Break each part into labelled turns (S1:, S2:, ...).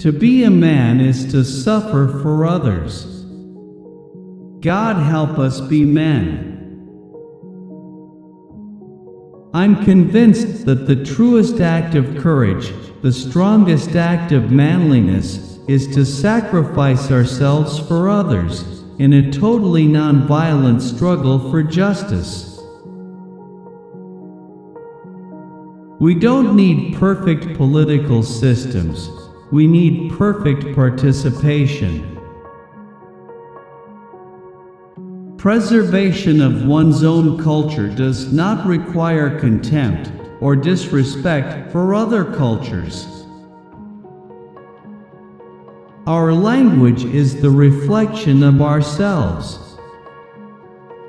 S1: To be a man is to suffer for others. God help us be men. I'm convinced that the truest act of courage, the strongest act of manliness, is to sacrifice ourselves for others, in a totally non-violent struggle for justice. We don't need perfect political systems. We need perfect participation. Preservation of one's own culture does not require contempt or disrespect for other cultures. Our language is the reflection of ourselves.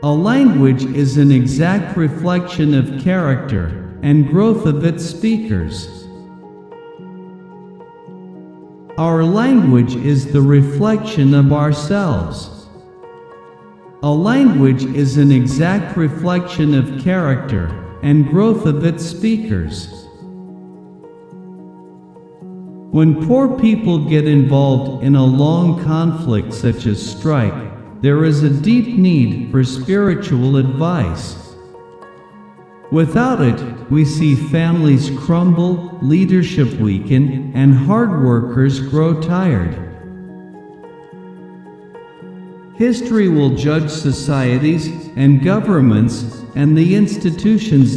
S1: A language is an exact reflection of character and growth of its speakers. Our language is the reflection of ourselves. A language is an exact reflection of character and growth of its speakers. When poor people get involved in a long conflict such as strike, there is a deep need for spiritual advice. Without it, we see families crumble, leadership weaken, and hard workers grow tired. History will judge societies and governments and the institutions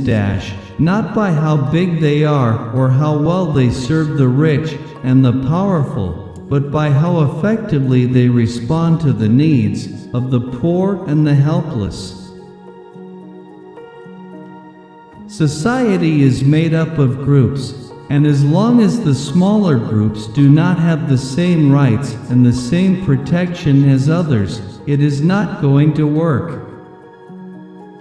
S1: not by how big they are or how well they serve the rich and the powerful, but by how effectively they respond to the needs of the poor and the helpless. Society is made up of groups, and as long as the smaller groups do not have the same rights and the same protection as others, it is not going to work.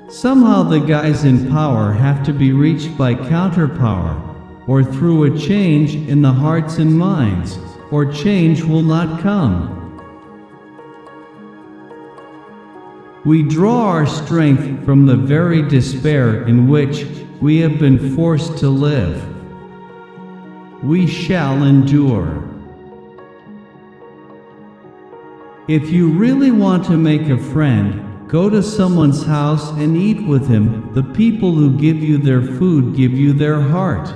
S1: Somehow the guys in power have to be reached by counterpower, or through a change in the hearts and minds, or change will not come. We draw our strength from the very despair in which we have been forced to live. We shall endure. If you really want to make a friend, go to someone's house and eat with him. The people who give you their food give you their heart.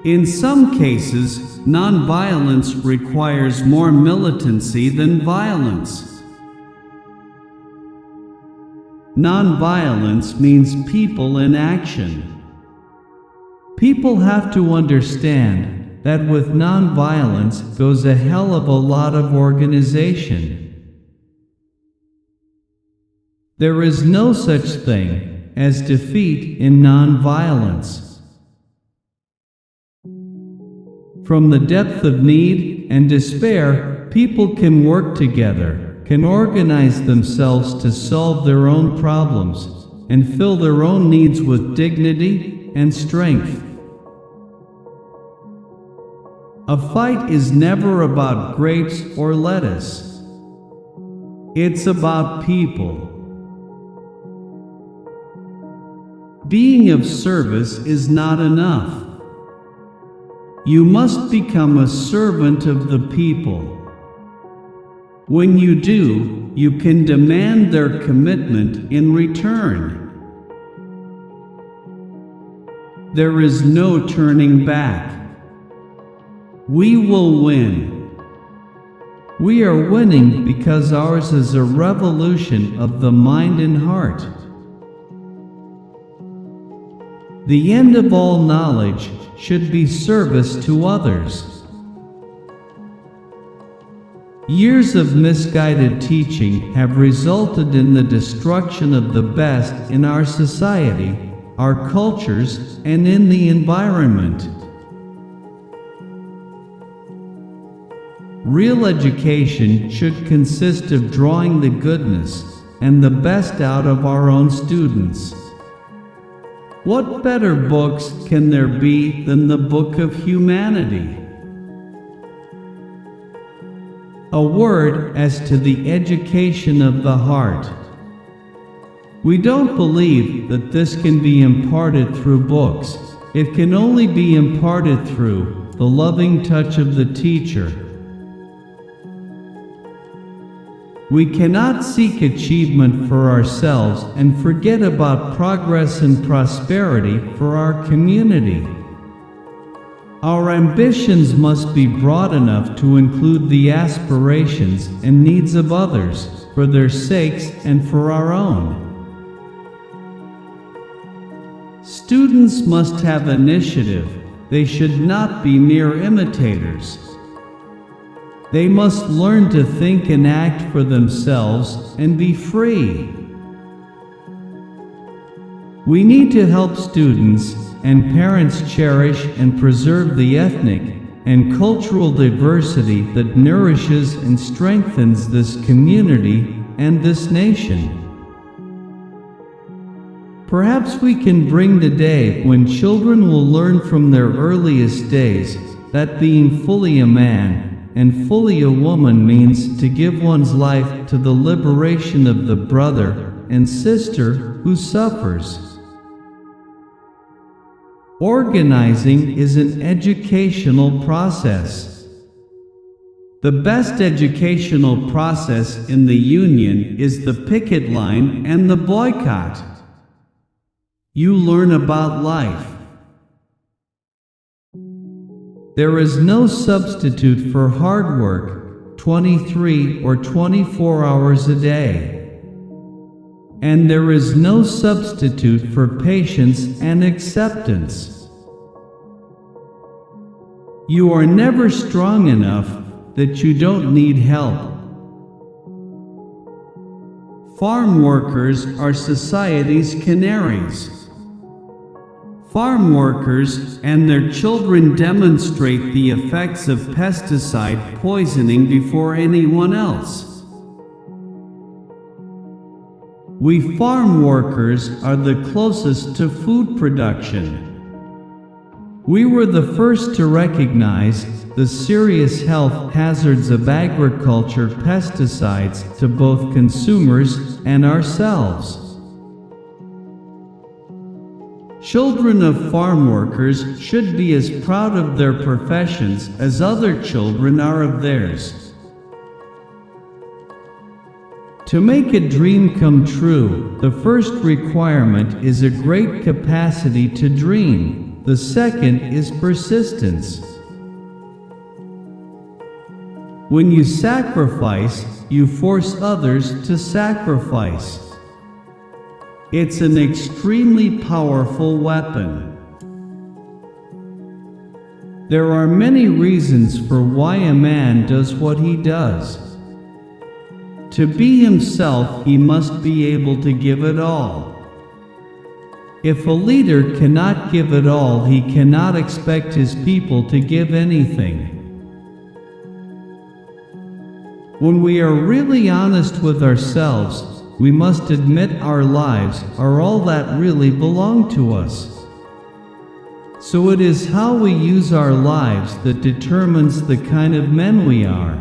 S1: In some cases, non-violence requires more militancy than violence. Non-violence means people in action. People have to understand that with non-violence goes a hell of a lot of organization. There is no such thing as defeat in non-violence. From the depth of need and despair, people can work together, can organize themselves to solve their own problems, and fill their own needs with dignity and strength. A fight is never about grapes or lettuce. It's about people. Being of service is not enough. You must become a servant of the people. When you do, you can demand their commitment in return. There is no turning back. We will win. We are winning because ours is a revolution of the mind and heart. The end of all knowledge should be service to others. Years of misguided teaching have resulted in the destruction of the best in our society, our cultures, and in the environment. Real education should consist of drawing the goodness and the best out of our own students. What better books can there be than the Book of Humanity? A word as to the education of the heart. We don't believe that this can be imparted through books, It can only be imparted through the loving touch of the teacher. We cannot seek achievement for ourselves and forget about progress and prosperity for our community. Our ambitions must be broad enough to include the aspirations and needs of others, for their sakes and for our own. Students must have initiative. They should not be mere imitators. They must learn to think and act for themselves and be free. We need to help students and parents cherish and preserve the ethnic and cultural diversity that nourishes and strengthens this community and this nation. Perhaps we can bring the day when children will learn from their earliest days that being fully a man and fully a woman means to give one's life to the liberation of the brother and sister who suffers. Organizing is an educational process. The best educational process in the Union is the picket line and the boycott. You learn about life. There is no substitute for hard work, 23 or 24 hours a day. And there is no substitute for patience and acceptance. You are never strong enough that you don't need help. Farm workers are society's canaries. Farm workers and their children demonstrate the effects of pesticide poisoning before anyone else. We farm workers are the closest to food production. We were the first to recognize the serious health hazards of agriculture pesticides to both consumers and ourselves. Children of farm workers should be as proud of their professions as other children are of theirs. To make a dream come true, the first requirement is a great capacity to dream. The second is persistence. When you sacrifice, you force others to sacrifice. It's an extremely powerful weapon. There are many reasons for why a man does what he does. To be himself, he must be able to give it all. If a leader cannot give it all, he cannot expect his people to give anything. When we are really honest with ourselves, we must admit our lives are all that really belong to us. So it is how we use our lives that determines the kind of men we are.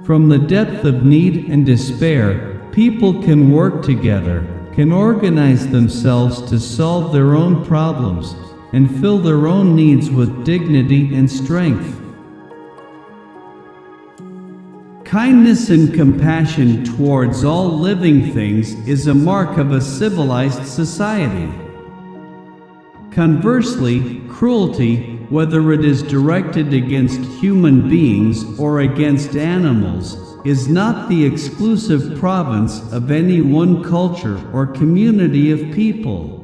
S1: From the depth of need and despair, people can work together, can organize themselves to solve their own problems, and fill their own needs with dignity and strength. Kindness and compassion towards all living things is a mark of a civilized society. Conversely, cruelty, whether it is directed against human beings or against animals, is not the exclusive province of any one culture or community of people.